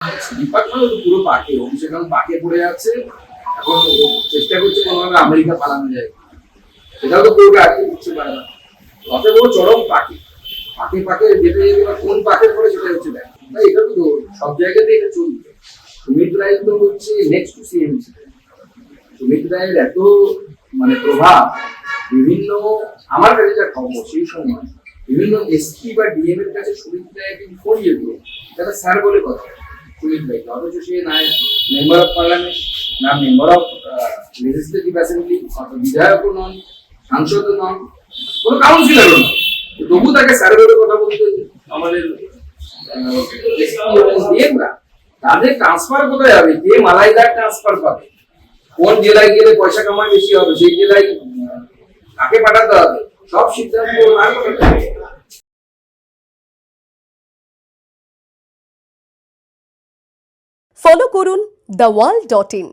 Department পুরো পাকে, অভিষেক এখন পাকে পড়ে যাচ্ছে। এখন চেষ্টা করছে কোনোভাবে আমেরিকা পালানো যায়, সেটাও তো পুরোটা আটকে দিচ্ছে পারে না। অতএব ও চরম পাকে পাকে পাকে যেতে যেতে কোন পাকে পড়ে সেটা হচ্ছে দেখ। এটা তো সব জায়গাতে এটা চলবে। সুমিত রায় তো হচ্ছে নেক্সট টু সিএম। সুমিত রায়ের এত মানে প্রভাব বিভিন্ন, আমার কাছে যা খবর সেই সময় বিভিন্ন এসপি বা ডিএম এর কাছে সুমিত রায় একদিন ফোন যেত, তারা স্যার বলে কথা সুমিত রায়কে, অথচ সে না মেম্বার অফ পার্লামেন্ট, না মেম্বার অফ লেজিসলেটিভ অ্যাসেম্বলি, বিধায়কও নন, সাংসদও নন, কোনো কাউন্সিলরও নন, তবু তাকে স্যার বলে কথা বলতে আমাদের ডিএমরা। তাদের ট্রান্সফার কোথায় হবে, কে মালাইদার ট্রান্সফার পাবে, কোন জেলায় গেলে পয়সা কামাই বেশি হবে, সেই জেলায় কাকে পাঠাতে হবে, সব সিদ্ধান্ত ওনার কথা। ফলো করুন দ্য ওয়াল.in